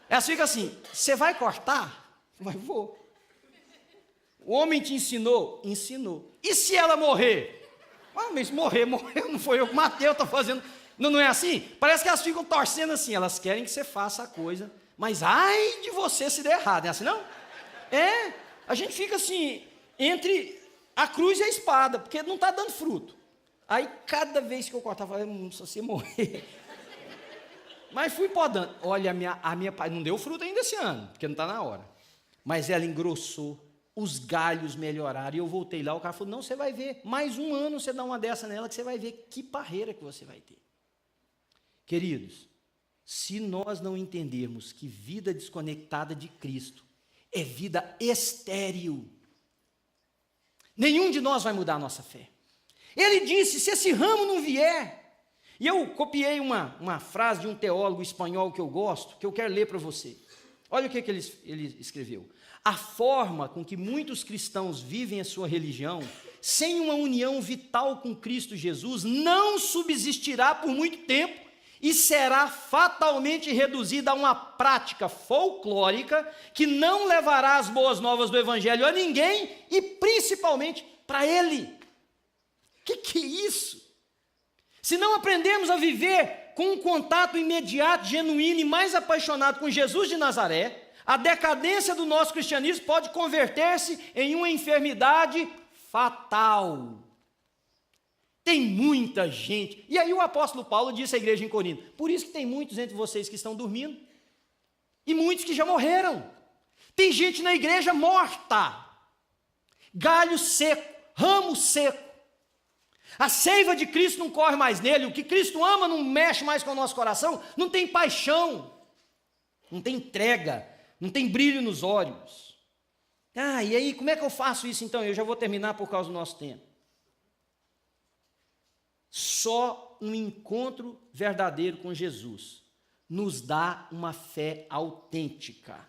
Elas ficam assim, você vai cortar? Mas vou. O homem te ensinou? Ensinou. E se ela morrer? Mas morreu, não foi eu que matei, eu estou fazendo. Não é assim? Parece que elas ficam torcendo assim, elas querem que você faça a coisa, mas ai de você se der errado, é assim não? A gente fica assim, entre a cruz e a espada, porque não está dando fruto. Aí cada vez que eu cortava, eu falava, se você morrer. Mas fui podando. Olha, a minha não deu fruto ainda esse ano, porque não está na hora. Mas ela engrossou. Os galhos melhoraram, e eu voltei lá, o cara falou, não, você vai ver, mais um ano você dá uma dessa nela, que você vai ver que parreira que você vai ter. Queridos, se nós não entendermos que vida desconectada de Cristo é vida estéril, nenhum de nós vai mudar a nossa fé. Ele disse, se esse ramo não vier, e eu copiei uma frase de um teólogo espanhol que eu gosto, que eu quero ler para você. Olha o que ele escreveu. A forma com que muitos cristãos vivem a sua religião, sem uma união vital com Cristo Jesus, não subsistirá por muito tempo e será fatalmente reduzida a uma prática folclórica que não levará as boas novas do Evangelho a ninguém e principalmente para ele. Que é isso? Se não aprendermos a viver com um contato imediato, genuíno e mais apaixonado com Jesus de Nazaré, a decadência do nosso cristianismo pode converter-se em uma enfermidade fatal. Tem muita gente. E aí o apóstolo Paulo disse à igreja em Corinto, por isso que tem muitos entre vocês que estão dormindo, e muitos que já morreram. Tem gente na igreja morta, galho seco, ramo seco. A seiva de Cristo não corre mais nele, o que Cristo ama não mexe mais com o nosso coração, não tem paixão, não tem entrega, não tem brilho nos olhos. E aí, como é que eu faço isso então? Eu já vou terminar por causa do nosso tempo. Só um encontro verdadeiro com Jesus nos dá uma fé autêntica.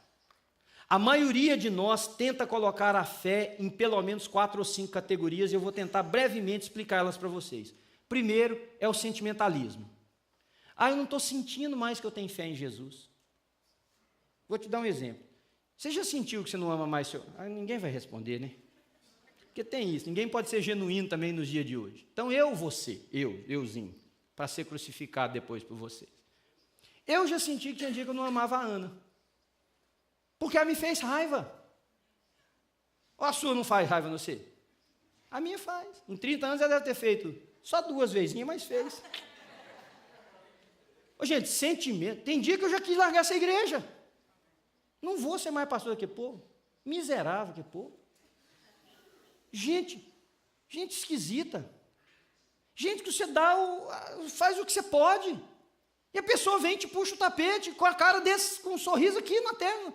A maioria de nós tenta colocar a fé em pelo menos 4 ou 5 categorias, e eu vou tentar brevemente explicar elas para vocês. Primeiro é o sentimentalismo. Eu não estou sentindo mais que eu tenho fé em Jesus. Vou te dar um exemplo. Você já sentiu que você não ama mais o Senhor? Ninguém vai responder, né? Porque tem isso, ninguém pode ser genuíno também nos dias de hoje. Então euzinho, para ser crucificado depois por vocês. Eu já senti que tinha dia que eu não amava a Ana. Porque ela me fez raiva. Ou a sua não faz raiva no você? A minha faz. Em 30 anos ela deve ter feito só 2 vezinhas, mas fez. Gente, sentimento. Tem dia que eu já quis largar essa igreja. Não vou ser mais pastor daquele povo. Miserável aquele povo. Gente esquisita. Gente que você faz o que você pode. E a pessoa vem e te puxa o tapete com a cara desse, com um sorriso aqui na tela.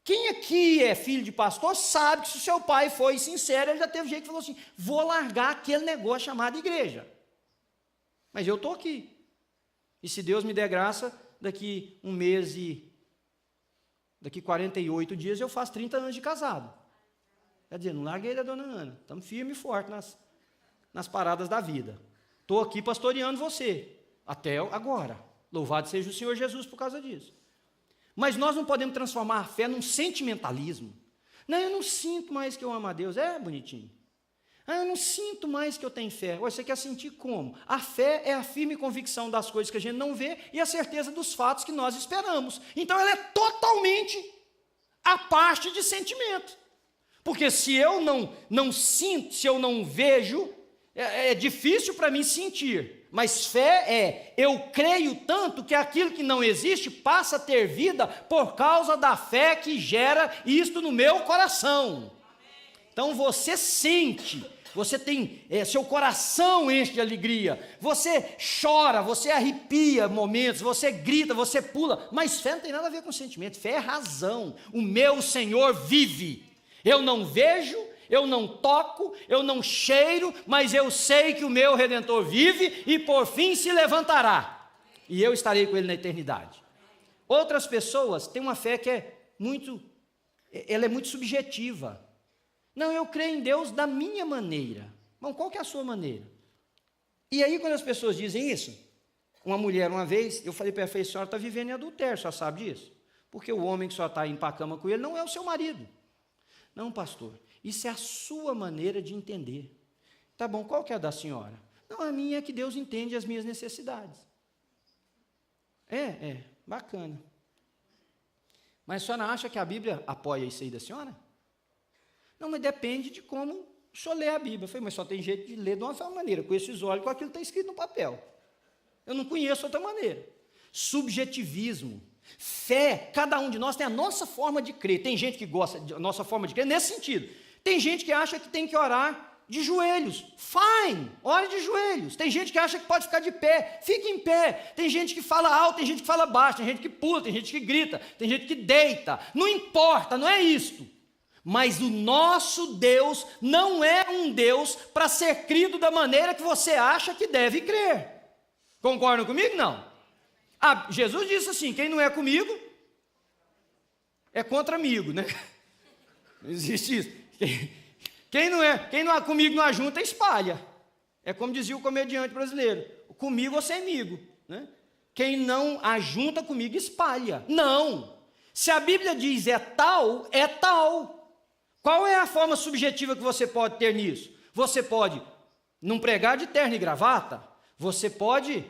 Quem aqui é filho de pastor sabe que se o seu pai foi sincero, ele já teve jeito que falou assim, vou largar aquele negócio chamado igreja. Mas eu estou aqui. E se Deus me der graça, daqui um mês daqui 48 dias eu faço 30 anos de casado. Quer dizer, não larguei da dona Ana. Estamos firme e forte nas paradas da vida. Estou aqui pastoreando você. Até agora. Louvado seja o Senhor Jesus por causa disso. Mas nós não podemos transformar a fé num sentimentalismo. Não, eu não sinto mais que eu amo a Deus. É bonitinho. Eu não sinto mais que eu tenho fé. Você quer sentir como? A fé é a firme convicção das coisas que a gente não vê e a certeza dos fatos que nós esperamos. Então ela é totalmente a parte de sentimento. Porque se eu não sinto, se eu não vejo, é difícil para mim sentir. Mas fé eu creio tanto que aquilo que não existe passa a ter vida por causa da fé que gera isto no meu coração. Então você sente, você tem, seu coração enche de alegria, você chora, você arrepia momentos, você grita, você pula, mas fé não tem nada a ver com sentimento, fé é razão. O meu Senhor vive, eu não vejo, eu não toco, eu não cheiro, mas eu sei que o meu Redentor vive e por fim se levantará. E eu estarei com ele na eternidade. Outras pessoas têm uma fé que é muito subjetiva. Não, eu creio em Deus da minha maneira. Bom, qual que é a sua maneira? E aí quando as pessoas dizem isso, uma mulher uma vez, eu falei para ela, a senhora está vivendo em adultério, a senhora sabe disso? Porque o homem que só está indo para a cama com ele não é o seu marido. Não, pastor. Isso é a sua maneira de entender. Tá bom, qual que é a da senhora? Não, a minha é que Deus entende as minhas necessidades. Bacana. Mas a senhora acha que a Bíblia apoia isso aí da senhora? Não, mas depende de como o senhor lê a Bíblia. Eu falei, mas só tem jeito de ler de uma maneira, com esses olhos, com aquilo que está escrito no papel. Eu não conheço outra maneira. Subjetivismo. Fé, cada um de nós tem a nossa forma de crer. Tem gente que gosta da nossa forma de crer nesse sentido. Tem gente que acha que tem que orar de joelhos. Fine, ore de joelhos. Tem gente que acha que pode ficar de pé. Fique em pé. Tem gente que fala alto, tem gente que fala baixo, tem gente que pula, tem gente que grita, tem gente que deita. Não importa, não é isto. Mas o nosso Deus não é um Deus para ser crido da maneira que você acha que deve crer. Concordam comigo? Não. Jesus disse assim, quem não é comigo, é contra amigo, né? Não existe isso. Quem não é comigo não ajunta, espalha. É como dizia o comediante brasileiro, comigo ou semigo, né? Quem não ajunta comigo, espalha. Não. Se a Bíblia diz é tal, é tal. Qual é a forma subjetiva que você pode ter nisso? Você pode não pregar de terno e gravata, você pode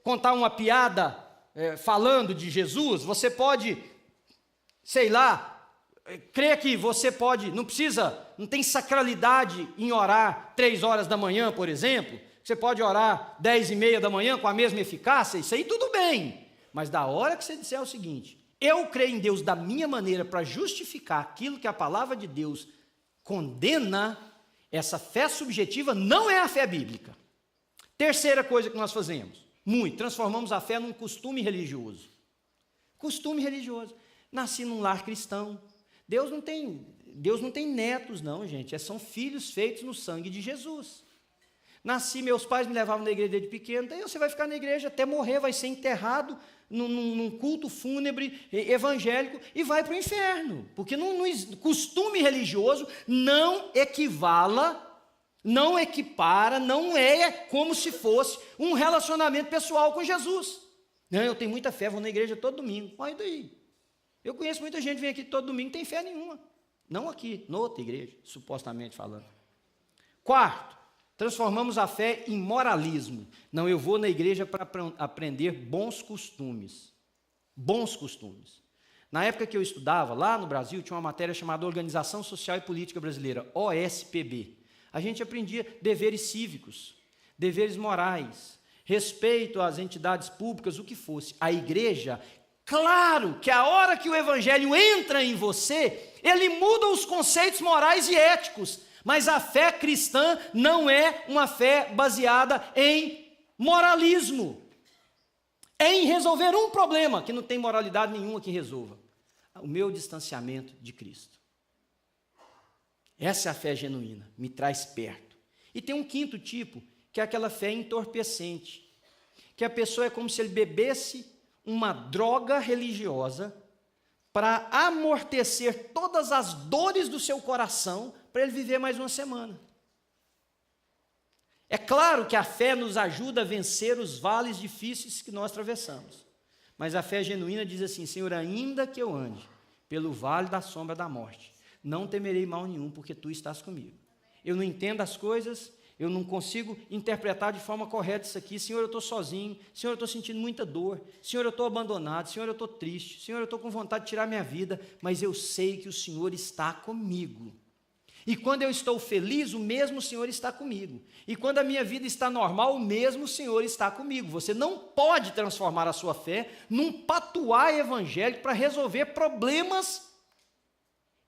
contar uma piada falando de Jesus, você pode, sei lá, crer que você pode, não tem sacralidade em orar 3 horas da manhã, por exemplo, você pode orar 10:30 da manhã com a mesma eficácia, isso aí tudo bem, mas da hora que você disser o seguinte, eu creio em Deus da minha maneira para justificar aquilo que a palavra de Deus condena, essa fé subjetiva não é a fé bíblica. Terceira coisa que nós fazemos, transformamos a fé num costume religioso. Costume religioso. Nasci num lar cristão. Deus não tem netos, não, gente. São filhos feitos no sangue de Jesus. Nasci, meus pais me levavam na igreja desde pequeno, daí você vai ficar na igreja até morrer, vai ser enterrado num culto fúnebre evangélico e vai para o inferno. Porque costume religioso não equipara, não é como se fosse um relacionamento pessoal com Jesus. Não, eu tenho muita fé, vou na igreja todo domingo. Olha daí. Eu conheço muita gente que vem aqui todo domingo, não tem fé nenhuma. Não aqui, noutra igreja, supostamente falando. Quarto, transformamos a fé em moralismo. Não, eu vou na igreja para aprender bons costumes. Bons costumes. Na época que eu estudava, lá no Brasil, tinha uma matéria chamada Organização Social e Política Brasileira, OSPB. A gente aprendia deveres cívicos, deveres morais, respeito às entidades públicas, o que fosse. A igreja, claro que a hora que o evangelho entra em você, ele muda os conceitos morais e éticos, mas a fé cristã não é uma fé baseada em moralismo, é em resolver um problema que não tem moralidade nenhuma que resolva: o meu distanciamento de Cristo. Essa é a fé genuína, me traz perto. E tem um quinto tipo, que é aquela fé entorpecente, que a pessoa é como se ele bebesse uma droga religiosa para amortecer todas as dores do seu coração, para ele viver mais uma semana. É claro que a fé nos ajuda a vencer os vales difíceis que nós atravessamos, mas a fé genuína diz assim: Senhor, ainda que eu ande pelo vale da sombra da morte, não temerei mal nenhum, porque Tu estás comigo. Eu não entendo as coisas, eu não consigo interpretar de forma correta isso aqui. Senhor, eu estou sozinho. Senhor, eu estou sentindo muita dor. Senhor, eu estou abandonado. Senhor, eu estou triste. Senhor, eu estou com vontade de tirar minha vida, mas eu sei que o Senhor está comigo. E quando eu estou feliz, o mesmo Senhor está comigo. E quando a minha vida está normal, o mesmo Senhor está comigo. Você não pode transformar a sua fé num patuá evangélico para resolver problemas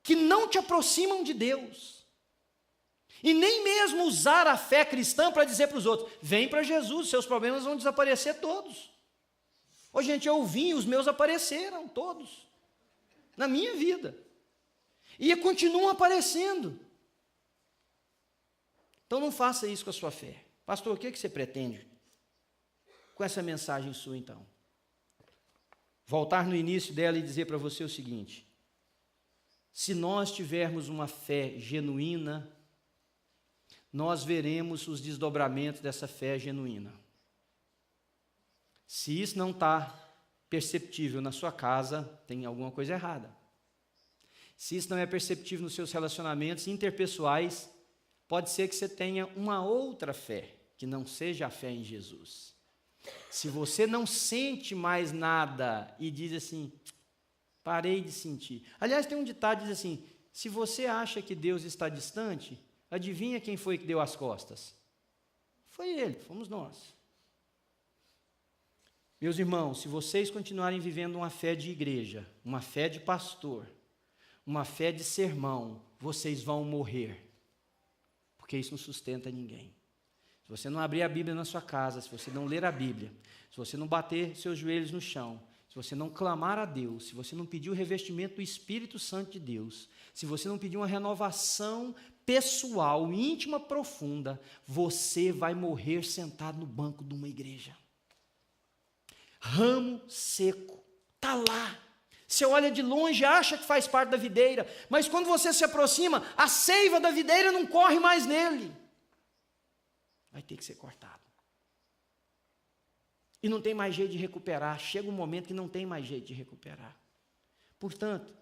que não te aproximam de Deus. E nem mesmo usar a fé cristã para dizer para os outros: vem para Jesus, seus problemas vão desaparecer todos. Ô gente, eu vim, os meus apareceram todos, na minha vida. E continuam aparecendo. Então não faça isso com a sua fé. Pastor, o que você pretende com essa mensagem sua então? Voltar no início dela e dizer para você o seguinte: se nós tivermos uma fé genuína, nós veremos os desdobramentos dessa fé genuína. Se isso não está perceptível na sua casa, tem alguma coisa errada. Se isso não é perceptível nos seus relacionamentos interpessoais, pode ser que você tenha uma outra fé, que não seja a fé em Jesus. Se você não sente mais nada e diz assim: parei de sentir. Aliás, tem um ditado que diz assim: se você acha que Deus está distante, adivinha quem foi que deu as costas? Foi Ele, fomos nós. Meus irmãos, se vocês continuarem vivendo uma fé de igreja, uma fé de pastor, uma fé de sermão, vocês vão morrer, porque isso não sustenta ninguém. Se você não abrir a Bíblia na sua casa, se você não ler a Bíblia, se você não bater seus joelhos no chão, se você não clamar a Deus, se você não pedir o revestimento do Espírito Santo de Deus, se você não pedir uma renovação pessoal, íntima, profunda, você vai morrer sentado no banco de uma igreja. Ramo seco, está lá. Você olha de longe, acha que faz parte da videira, mas quando você se aproxima, a seiva da videira não corre mais nele. Vai ter que ser cortado. E não tem mais jeito de recuperar. Chega um momento que não tem mais jeito de recuperar. Portanto,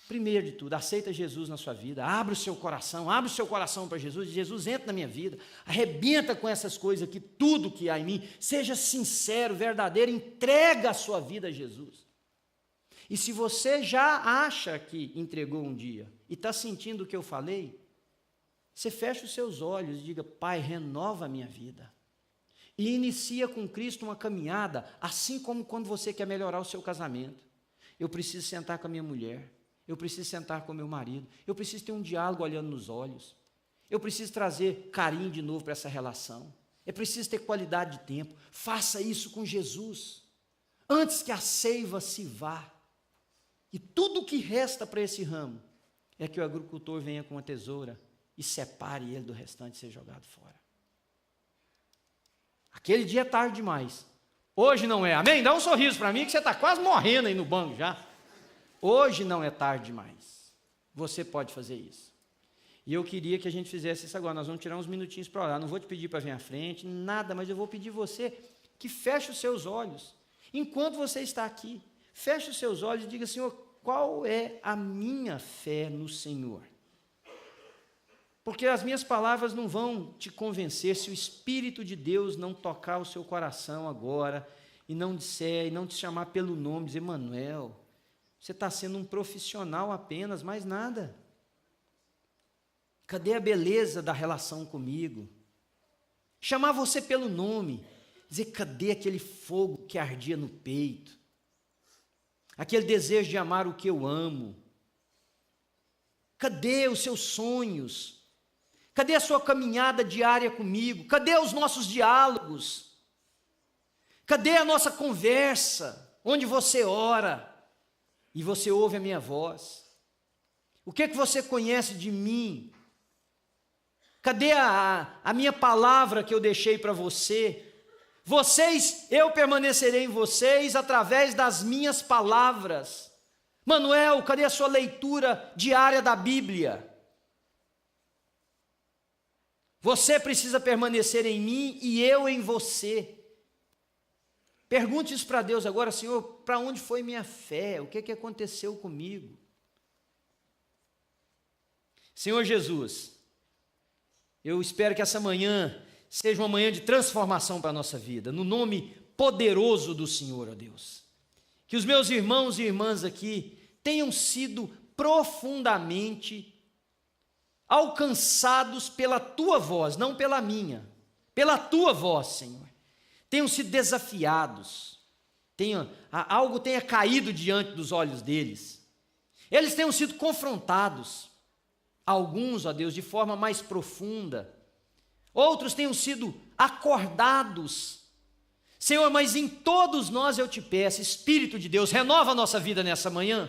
primeiro de tudo, aceita Jesus na sua vida, abre o seu coração para Jesus, e Jesus entra na minha vida, arrebenta com essas coisas aqui, tudo que há em mim, seja sincero, verdadeiro, entrega a sua vida a Jesus. E se você já acha que entregou um dia e está sentindo o que eu falei, você fecha os seus olhos e diga: Pai, renova a minha vida. E inicia com Cristo uma caminhada, assim como quando você quer melhorar o seu casamento. Eu preciso sentar com a minha mulher, eu preciso sentar com o meu marido, eu preciso ter um diálogo olhando nos olhos, eu preciso trazer carinho de novo para essa relação, é preciso ter qualidade de tempo. Faça isso com Jesus, antes que a seiva se vá. E tudo o que resta para esse ramo é que o agricultor venha com uma tesoura e separe ele do restante e ser jogado fora. Aquele dia é tarde demais. Hoje não é. Amém? Dá um sorriso para mim que você está quase morrendo aí no banco já. Hoje não é tarde demais. Você pode fazer isso. E eu queria que a gente fizesse isso agora. Nós vamos tirar uns minutinhos para orar. Não vou te pedir para vir à frente, nada, mas eu vou pedir você que feche os seus olhos. Enquanto você está aqui, feche os seus olhos e diga: Senhor, qual é a minha fé no Senhor? Porque as minhas palavras não vão te convencer se o Espírito de Deus não tocar o seu coração agora e não disser, e não te chamar pelo nome, dizer: Manuel, você está sendo um profissional apenas, mais nada. Cadê a beleza da relação comigo? Chamar você pelo nome, Dizer, cadê aquele fogo que ardia no peito? Aquele desejo de amar o que eu amo? Cadê os seus sonhos? Cadê a sua caminhada diária comigo? Cadê os nossos diálogos? Cadê a nossa conversa? Onde você ora e você ouve a minha voz? O que você conhece de mim? Cadê a minha palavra que eu deixei para você? Eu permanecerei em vocês através das minhas palavras. Manuel, cadê a sua leitura diária da Bíblia? Você precisa permanecer em mim e eu em você. Pergunte isso para Deus agora, Senhor, para onde foi minha fé? O que aconteceu comigo? Senhor Jesus, eu espero que essa manhã seja uma manhã de transformação para a nossa vida, no nome poderoso do Senhor, ó Deus. Que os meus irmãos e irmãs aqui tenham sido profundamente alcançados pela tua voz, não pela minha, pela tua voz, Senhor. Tenham sido desafiados, algo tenha caído diante dos olhos deles, eles tenham sido confrontados, alguns, ó Deus, de forma mais profunda, outros tenham sido acordados, Senhor, mas em todos nós eu te peço, Espírito de Deus, renova a nossa vida nessa manhã,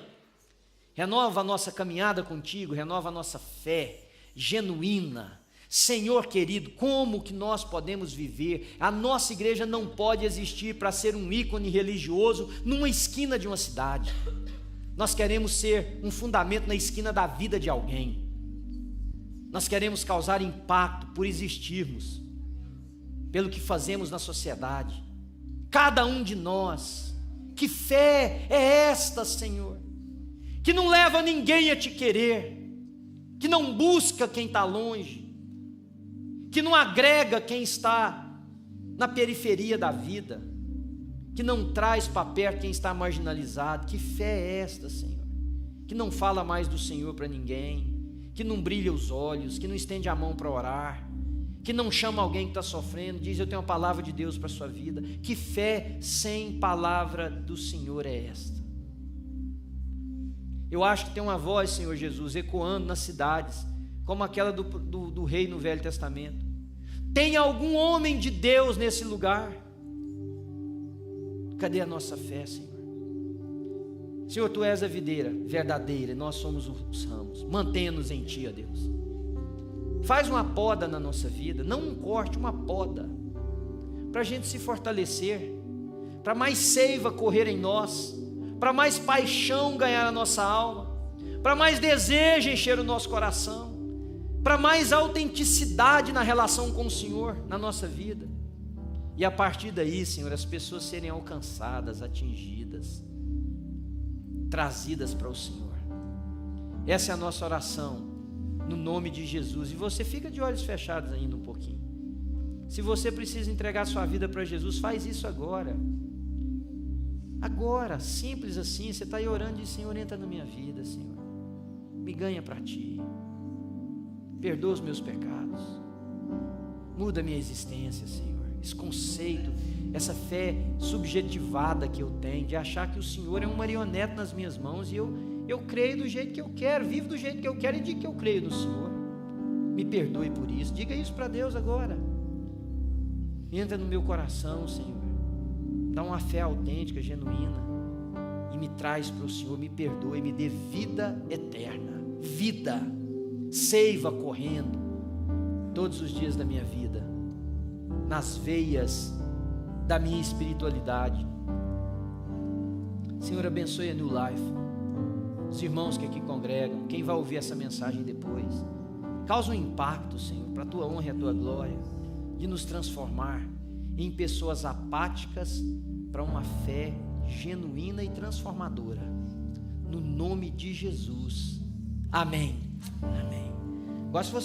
renova a nossa caminhada contigo, renova a nossa fé genuína. Senhor querido, como que nós podemos viver? A nossa igreja não pode existir para ser um ícone religioso numa esquina de uma cidade. Nós queremos ser um fundamento na esquina da vida de alguém. Nós queremos causar impacto por existirmos, pelo que fazemos na sociedade. Cada um de nós. Que fé é esta, Senhor? Que não leva ninguém a te querer, que não busca quem está longe, que não agrega quem está na periferia da vida, que não traz para perto quem está marginalizado. Que fé é esta, Senhor? Que não fala mais do Senhor para ninguém, que não brilha os olhos, que não estende a mão para orar, que não chama alguém que está sofrendo, diz, eu tenho a palavra de Deus para a sua vida. Que fé sem palavra do Senhor é esta? Eu acho que tem uma voz, Senhor Jesus, ecoando nas cidades, como aquela do rei no Velho Testamento. Tem algum homem de Deus nesse lugar? Cadê a nossa fé, Senhor? Senhor, Tu és a videira verdadeira, e nós somos os ramos. Mantenha-nos em Ti, ó Deus. Faz uma poda na nossa vida, não um corte, uma poda, para a gente se fortalecer, para mais seiva correr em nós, para mais paixão ganhar a nossa alma, para mais desejo encher o nosso coração, para mais autenticidade na relação com o Senhor, na nossa vida. E a partir daí, Senhor, as pessoas serem alcançadas, atingidas, trazidas para o Senhor. Essa é a nossa oração, no nome de Jesus. E você fica de olhos fechados ainda um pouquinho. Se você precisa entregar sua vida para Jesus, faz isso agora. Agora, simples assim. Você está aí orando e diz, Senhor, entra na minha vida, Senhor, me ganha para Ti, perdoa os meus pecados, muda a minha existência, Senhor. Esse conceito, essa fé subjetivada que eu tenho, de achar que o Senhor é um marionete nas minhas mãos, e eu creio do jeito que eu quero, vivo do jeito que eu quero, e digo que eu creio no Senhor. Me perdoe por isso. Diga isso para Deus agora. Entra no meu coração, Senhor, dá uma fé autêntica, genuína, e me traz para o Senhor. Me perdoe, me dê vida eterna, vida, seiva correndo todos os dias da minha vida, nas veias da minha espiritualidade. Senhor, abençoe a New Life, os irmãos que aqui congregam, quem vai ouvir essa mensagem depois. Causa um impacto, Senhor, para a Tua honra e a Tua glória, de nos transformar em pessoas apáticas para uma fé genuína e transformadora, no nome de Jesus. Amém. Amém. Agora, se você